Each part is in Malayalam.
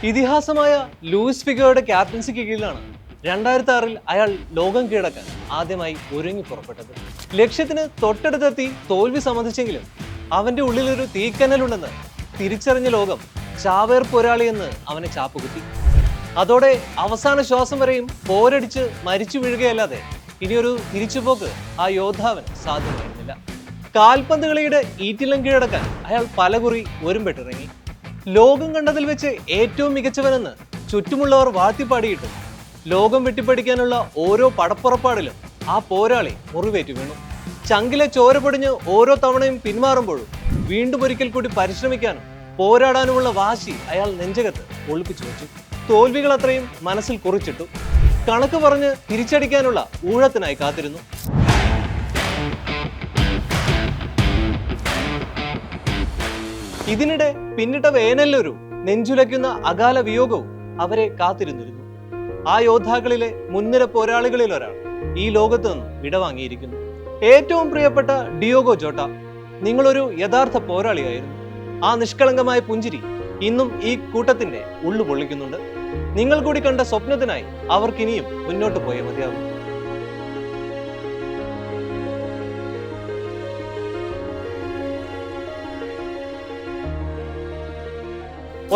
ഇതിഹാസമായ ലൂയിസ് ഫിഗോയുടെ ക്യാപ്റ്റൻസിക്ക് കീഴിലാണ് 2006-ൽ അയാൾ ലോകം കീഴടക്കാൻ ആദ്യമായി ഒരുങ്ങി പുറപ്പെട്ടത്. ലക്ഷ്യത്തിന് തൊട്ടടുത്തെത്തി തോൽവി സമ്മതിച്ചെങ്കിലും അവന്റെ ഉള്ളിലൊരു തീക്കനലുണ്ടെന്ന് തിരിച്ചറിഞ്ഞ ലോകം ചാവേർ പോരാളി എന്ന് അവനെ ചാപ്പുകുത്തി. അതോടെ അവസാന ശ്വാസം വരെയും പോരടിച്ച് മരിച്ചു വീഴുകയല്ലാതെ ഇനിയൊരു തിരിച്ചുപോക്ക് ആ യോദ്ധാവിന് സാധ്യമായിരുന്നില്ല. കാൽപന്ത് കളിയുടെ ഈറ്റിലം കീഴടക്കാൻ അയാൾ പലകുറി ഒരുമ്പെട്ടിറങ്ങി. ലോകം കണ്ടതിൽ വെച്ച് ഏറ്റവും മികച്ചവനെന്ന് ചുറ്റുമുള്ളവർ വാഴ്ത്തിപ്പാടിയിട്ടും ലോകം വെട്ടിപ്പടിക്കാനുള്ള ഓരോ പടപ്പുറപ്പാടിലും ആ പോരാളി മുറിവേറ്റു വീണു. ചങ്കിലെ ചോര പൊടിഞ്ഞ് ഓരോ തവണയും പിന്മാറുമ്പോഴും വീണ്ടും ഒരിക്കൽ കൂടി പരിശ്രമിക്കാനും പോരാടാനുമുള്ള വാശി അയാൾ നെഞ്ചകത്ത് ഒളിപ്പിച്ചു വെച്ചു. തോൽവികൾ അത്രയും മനസ്സിൽ കുറിച്ചിട്ടു. കണക്ക് പറഞ്ഞ് തിരിച്ചടിക്കാനുള്ള ഊഴത്തിനായി കാത്തിരുന്നു. ഇതിനിടെ പിന്നിട്ട വേനലൊരു നെഞ്ചുലയ്ക്കുന്ന അകാല വിയോഗവും അവരെ കാത്തിരുന്നിരുന്നു. ആ യോദ്ധാക്കളിലെ മുൻനിര പോരാളികളിൽ ഒരാൾ ഈ ലോകത്ത് നിന്നും വിടവാങ്ങിയിരിക്കുന്നു. ഏറ്റവും പ്രിയപ്പെട്ട ഡിയോഗോ ജോട്ട, നിങ്ങളൊരു യഥാർത്ഥ പോരാളിയായിരുന്നു. ആ നിഷ്കളങ്കമായ പുഞ്ചിരി ഇന്നും ഈ കൂട്ടത്തിന്റെ ഉള്ളു പൊള്ളിക്കുന്നുണ്ട്. നിങ്ങൾ കൂടി കണ്ട സ്വപ്നത്തിനായി അവർക്കിനിയും മുന്നോട്ട് പോയേ മതിയാവും.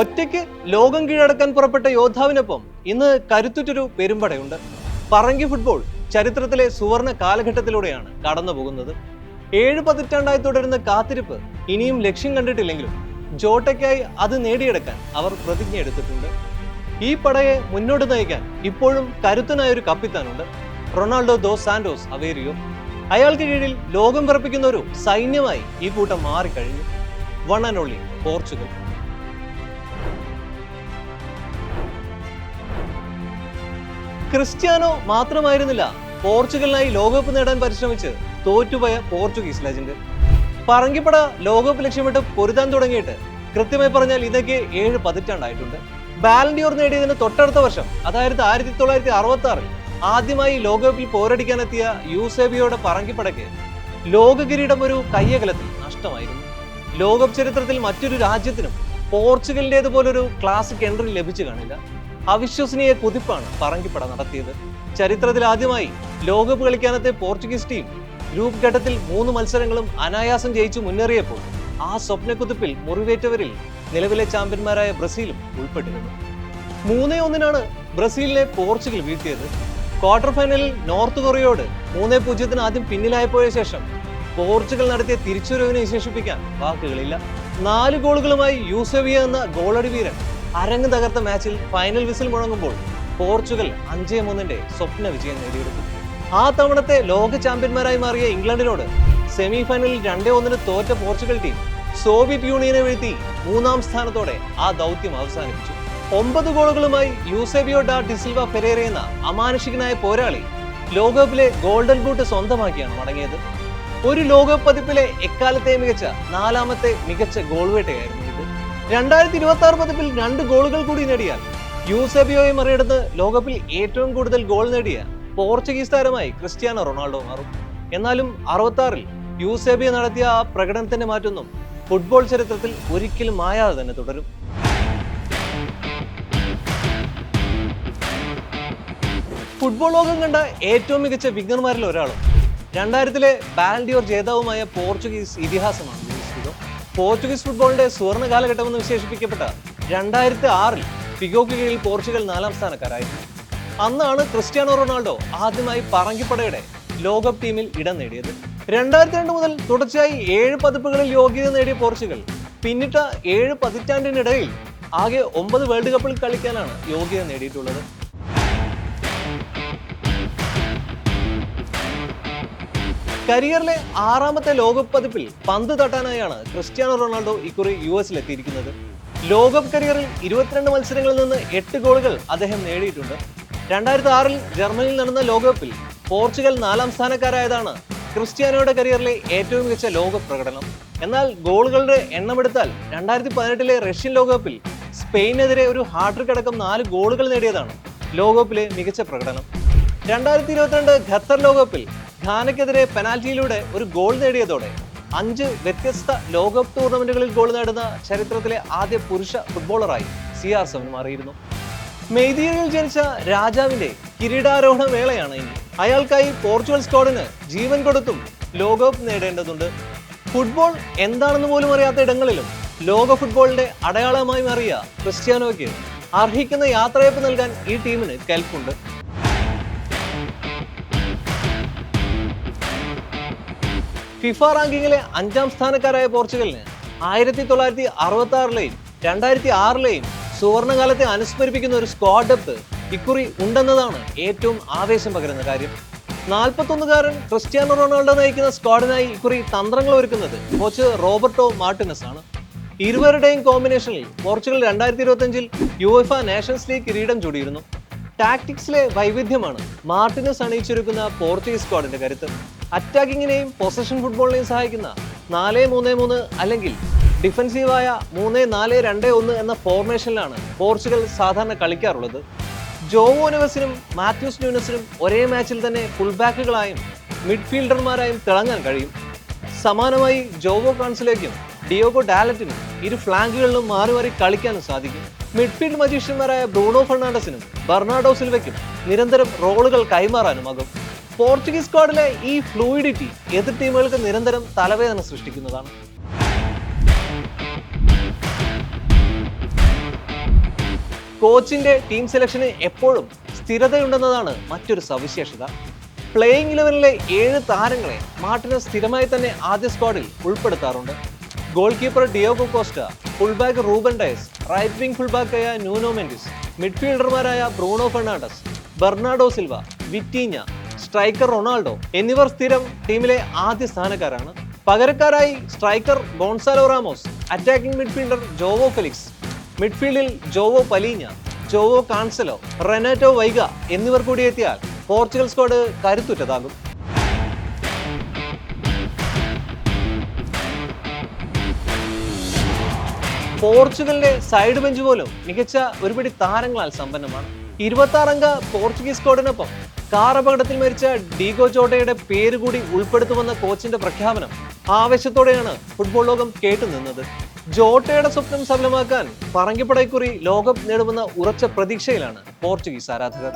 ഒറ്റയ്ക്ക് ലോകം കീഴടക്കാൻ പുറപ്പെട്ട യോദ്ധാവിനൊപ്പം ഇന്ന് കരുത്തുറ്റൊരു പെരുമ്പടയുണ്ട്. പറങ്കി ഫുട്ബോൾ ചരിത്രത്തിലെ സുവർണ കാലഘട്ടത്തിലൂടെയാണ് കടന്നു പോകുന്നത്. 7 പതിറ്റാണ്ടായി തുടരുന്ന കാത്തിരിപ്പ് ഇനിയും ലക്ഷ്യം കണ്ടിട്ടില്ലെങ്കിലും ജോട്ടയ്ക്കായി അത് നേടിയെടുക്കാൻ അവർ പ്രതിജ്ഞ എടുത്തിട്ടുണ്ട്. ഈ പടയെ മുന്നോട്ട് നയിക്കാൻ ഇപ്പോഴും കരുത്തനായ ഒരു കപ്പിത്താനുണ്ട്, റൊണാൾഡോ ദോ സാന്റോസ് അവേരിയോ. അയാൾക്ക് കീഴിൽ ലോകം വിറപ്പിക്കുന്ന ഒരു സൈന്യമായി ഈ കൂട്ടം മാറിക്കഴിഞ്ഞു. One and only Portugal. Cristiano മാത്രമായിരുന്നില്ല പോർച്ചുഗലിനായി ലോകകപ്പ് നേടാൻ പരിശ്രമിച്ച് തോറ്റുപോയ പോർച്ചുഗീസ് ലെജൻഡ്. പറങ്കിപ്പട ലോകകപ്പ് ലക്ഷ്യമിട്ട് പൊരുതാൻ തുടങ്ങിയിട്ട് കൃത്യമായി പറഞ്ഞാൽ ഇതൊക്കെ 7 പതിറ്റാണ്ടായിട്ടുണ്ട്. ബാലൻഡിയോർ നേടിയതിന് തൊട്ടടുത്ത വർഷം, അതായത് 1966-ൽ ആദ്യമായി ലോകകപ്പിൽ പോരടിക്കാനെത്തിയ യൂസേബിയോയുടെ പറങ്കിപ്പടയ്ക്ക് ലോക കിരീടം ഒരു കയ്യകലത്തിൽ നഷ്ടമായിരുന്നു. ലോകകപ്പ് ചരിത്രത്തിൽ മറ്റൊരു രാജ്യത്തിനും പോർച്ചുഗലിൻ്റെതുപോലൊരു ക്ലാസിക് എൻട്രി ലഭിച്ചു കാണില്ല. അവിശ്വസനീയ കുതിപ്പാണ് പറങ്കിപ്പട നടത്തിയത്. ചരിത്രത്തിൽ ആദ്യമായി ലോകകപ്പ് കളിക്കാനത്തെ പോർച്ചുഗീസ് ടീം ഗ്രൂപ്പ് ഘട്ടത്തിൽ 3 മത്സരങ്ങളും അനായാസം ജയിച്ചു മുന്നേറിയപ്പോൾ ആ സ്വപ്നക്കുതിപ്പിൽ മുറിവേറ്റവരിൽ നിലവിലെ ചാമ്പ്യന്മാരായ ബ്രസീലും ഉൾപ്പെട്ടിരുന്നു. 3-1 ബ്രസീലിനെ പോർച്ചുഗൽ വീഴ്ത്തിയത്. ക്വാർട്ടർ ഫൈനലിൽ നോർത്ത് കൊറിയയോട് 3-0 ആദ്യം പിന്നിലായപ്പോയ ശേഷം പോർച്ചുഗൽ നടത്തിയ തിരിച്ചുവരവിനെ വിശേഷിപ്പിക്കാൻ വാക്കുകളില്ല. 4 ഗോളുകളുമായി യൂസേബിയോ എന്ന ഗോളടി വീരൻ അരങ്ങ് തകർത്ത മാച്ചിൽ ഫൈനൽ വിസിൽ മുഴങ്ങുമ്പോൾ പോർച്ചുഗൽ 5-3 സ്വപ്ന വിജയം നേടിയെടുത്തു. ആ തവണത്തെ ലോക ചാമ്പ്യന്മാരായി മാറിയ ഇംഗ്ലണ്ടിനോട് സെമി ഫൈനലിൽ 2-1 തോറ്റ പോർച്ചുഗൽ ടീം സോവിയറ്റ് യൂണിയനെ വീഴ്ത്തി 3ാം സ്ഥാനത്തോടെ ആ ദൗത്യം അവസാനിപ്പിച്ചു. 9 ഗോളുകളുമായി യൂസേബിയോ ഡാ ഡിസിൽവ ഫെരേര എന്ന അമാനുഷികനായ പോരാളി ലോകകപ്പിലെ ഗോൾഡൻ ബൂട്ട് സ്വന്തമാക്കിയാണ് മടങ്ങിയത്. ഒരു ലോകകപ്പ് പതിപ്പിലെ എക്കാലത്തെ മികച്ച 4ാമത്തെ മികച്ച ഗോൾ വേട്ടയായിരുന്നു ഇത്. 2026 പതിപ്പിൽ 2 ഗോളുകൾ കൂടി നേടിയാൽ യൂസേബിയോയെ മറികടന്ന് ലോകകപ്പിൽ ഏറ്റവും കൂടുതൽ ഗോൾ നേടിയ പോർച്ചുഗീസ് താരമായി ക്രിസ്ത്യാനോ റൊണാൾഡോ മാറും. എന്നാലും 66-ൽ യൂസേബിയോ നടത്തിയ ആ പ്രകടനത്തിന്റെ മാറ്റൊന്നും ഫുട്ബോൾ ചരിത്രത്തിൽ ഒരിക്കലും മായാതെ തന്നെ തുടരും. ഫുട്ബോൾ ലോകം കണ്ട ഏറ്റവും മികച്ച വിങ്ങർമാരിൽ ഒരാളും 2000-ലെ ബാലൻഡിയോർ ജേതാവുമായ പോർച്ചുഗീസ് ഇതിഹാസമാണ് ലൂയിസ് ഫിഗോ. പോർച്ചുഗീസ് ഫുട്ബോളിന്റെ സുവർണ കാലഘട്ടമെന്ന് വിശേഷിപ്പിക്കപ്പെട്ട 2006-ൽ ഫിഗോയ്ക്ക് കീഴിൽ പോർച്ചുഗൽ 4ാം സ്ഥാനക്കാരായിരുന്നു. അന്നാണ് ക്രിസ്ത്യാനോ റൊണാൾഡോ ആദ്യമായി പറങ്കിപ്പടയുടെ ലോകകപ്പ് ടീമിൽ ഇടം നേടിയത്. 2002 മുതൽ തുടർച്ചയായി 7 പതിപ്പുകളിൽ യോഗ്യത നേടിയ പോർച്ചുഗൽ പിന്നിട്ട 7 പതിറ്റാണ്ടിനിടയിൽ ആകെ 9 വേൾഡ് കപ്പിൽ കളിക്കാനാണ് യോഗ്യത നേടിയിട്ടുള്ളത്. കരിയറിലെ 6ാമത്തെ ലോകകപ്പ് പതിപ്പിൽ പന്ത് തട്ടാനായാണ് ക്രിസ്ത്യാനോ റൊണാൾഡോ ഇക്കുറി US-ലെത്തിയിരിക്കുന്നത്. ലോകകപ്പ് കരിയറിൽ 22 മത്സരങ്ങളിൽ നിന്ന് 8 ഗോളുകൾ അദ്ദേഹം നേടിയിട്ടുണ്ട്. 2006-ൽ ജർമ്മനിയിൽ നടന്ന ലോകകപ്പിൽ പോർച്ചുഗൽ 4ാം സ്ഥാനക്കാരായതാണ് ക്രിസ്ത്യാനോയുടെ കരിയറിലെ ഏറ്റവും മികച്ച ലോകകപ്പ് പ്രകടനം. എന്നാൽ ഗോളുകളുടെ എണ്ണമെടുത്താൽ 2018-ലെ റഷ്യൻ ലോകകപ്പിൽ സ്പെയിനെതിരെ ഒരു ഹാട്രിക് അടക്കം 4 ഗോളുകൾ നേടിയതാണ് ലോകകപ്പിലെ മികച്ച പ്രകടനം. 2022 ഖത്തർ ലോകകപ്പിൽ ഘാനയ്ക്കെതിരെ പെനാൽറ്റിയിലൂടെ ഒരു ഗോൾ നേടിയതോടെ 5 വ്യത്യസ്ത ലോകകപ്പ് ടൂർണമെന്റുകളിൽ ഗോൾ നേടുന്ന ചരിത്രത്തിലെ ആദ്യ പുരുഷ ഫുട്ബോളറായി CR7 മാറിയിരുന്നു. മെയ്ദിയയിൽ ജനിച്ച രാജാവിന്റെ കിരീടാരോഹണ വേളയാണ് ഇനി. അയാൾക്കായി പോർച്ചുഗൽ സ്ക്വാഡിന് ജീവൻ കൊടുത്തും ലോകകപ്പ് നേടേണ്ടതുണ്ട്. ഫുട്ബോൾ എന്താണെന്ന് പോലും അറിയാത്ത ഇടങ്ങളിലും ലോക ഫുട്ബോളിന്റെ അടയാളമായി മാറിയ ക്രിസ്ത്യാനോയ്ക്ക് അർഹിക്കുന്ന യാത്രയപ്പ് നൽകാൻ ഈ ടീമിന് കെൽപ്പുണ്ട്. ഫിഫ റാങ്കിങ്ങിലെ 5ാം സ്ഥാനക്കാരായ പോർച്ചുഗലിന് 1966ലെയും 2006ലെയും സുവർണകാലത്തെ അനുസ്മരിപ്പിക്കുന്ന ഒരു സ്ക്വാഡ് ഡെപ്ത് ഇക്കുറി ഉണ്ടെന്നതാണ് ഏറ്റവും ആവേശം പകരുന്ന കാര്യം. 41കാരൻ ക്രിസ്ത്യാനോ റൊണാൾഡോ നയിക്കുന്ന സ്ക്വാഡിനായി ഇക്കുറി തന്ത്രങ്ങൾ ഒരുക്കുന്നത് കോച്ച് റോബർട്ടോ മാർട്ടിനസ് ആണ്. ഇരുവരുടെയും കോമ്പിനേഷനിൽ പോർച്ചുഗൽ 2025-ൽ യുവേഫ നേഷൻസ് ലീഗ് കിരീടം ചൂടിയിരുന്നു. ടാക്ടിക്സിലെ വൈവിധ്യമാണ് മാർട്ടിനസ് അണിയിച്ചൊരുക്കുന്ന പോർച്ചുഗീസ് സ്ക്വാഡിന്റെ കരുത്ത്. അറ്റാക്കിങ്ങിനെയും പൊസഷൻ ഫുട്ബോളിനെയും സഹായിക്കുന്ന 4-3-3 അല്ലെങ്കിൽ ഡിഫൻസീവായ 3-4-2-1 എന്ന ഫോർമേഷനിലാണ് പോർച്ചുഗൽ സാധാരണ കളിക്കാറുള്ളത്. ജോവോ നെവസിനും മാത്യൂസ് ന്യൂനസിനും ഒരേ മാച്ചിൽ തന്നെ ഫുൾ ബാക്കുകളായും മിഡ്ഫീൽഡർമാരായും തിളങ്ങാൻ കഴിയും. സമാനമായി ജോവോ കാൻസലേക്കും ഡിയോഗോ ഡാലറ്റിനും ഇരു ഫ്ലാങ്കുകളിലും മാറി മാറി കളിക്കാനും സാധിക്കും. മിഡ്ഫീൽഡ് മജീഷ്യന്മാരായ ബ്രൂണോ ഫെർണാണ്ടസിനും ബെർണാഡോ സിൽവയ്ക്കും നിരന്തരം റോളുകൾ കൈമാറാനുമാകും. പോർച്ചുഗീസ് സ്ക്വാഡിലെ ഈ ഫ്ലൂയിഡിറ്റി എതിർ ടീമുകൾക്ക് നിരന്തരം തലവേദന സൃഷ്ടിക്കുന്നതാണ്. കോച്ചിന്റെ ടീം സെലക്ഷന് എപ്പോഴും സ്ഥിരതയുണ്ടെന്നതാണ് മറ്റൊരു സവിശേഷത. പ്ലേയിങ് 11-ലെ 7 താരങ്ങളെ മാർട്ടിനസ് സ്ഥിരമായി തന്നെ ആദ്യ സ്ക്വാഡിൽ ഉൾപ്പെടുത്താറുണ്ട്. Goalkeeper Diogo Costa, fullback Ruben Dias, right wing ഫുൾബാക്കായ ന്യൂനോ മെൻഡിസ്, മിഡ്ഫീൽഡർമാരായ Bruno Fernandes, Bernardo Silva, Vitinha, striker Ronaldo എന്നിവർ സ്ഥിരം ടീമിലെ ആദ്യ സ്ഥാനക്കാരാണ്. പകരക്കാരായി striker Goncalo Ramos, attacking midfielder Joao Felix, മിഡ്ഫീൽഡിൽ Joao Palhinha, Joao Cancelo, Renato Veiga എന്നിവർ കൂടി എത്തിയാൽ പോർച്ചുഗൽ സ്ക്വാഡ് കരുത്തുറ്റതാകും. പോർച്ചുഗലിന്റെ സൈഡ് ബെഞ്ച് പോലും മികച്ച ഒരുപിടി താരങ്ങളാൽ സമ്പന്നമാണ്. 26-അംഗ പോർച്ചുഗീസ് സ്ക്വാഡിനൊപ്പം കാർ അപകടത്തിൽ മരിച്ച ഡീഗോ ജോട്ടയുടെ പേര് കൂടി ഉൾപ്പെടുത്തുമെന്ന കോച്ചിന്റെ പ്രഖ്യാപനം ആവേശത്തോടെയാണ് ഫുട്ബോൾ ലോകം കേട്ടുനിന്നത്. ജോട്ടയുടെ സ്വപ്നം സഫലമാക്കാൻ പറങ്കിപ്പട ഇക്കുറി ലോകകപ്പ് നേടുമെന്ന ഉറച്ച പ്രതീക്ഷയിലാണ് പോർച്ചുഗീസ് ആരാധകർ.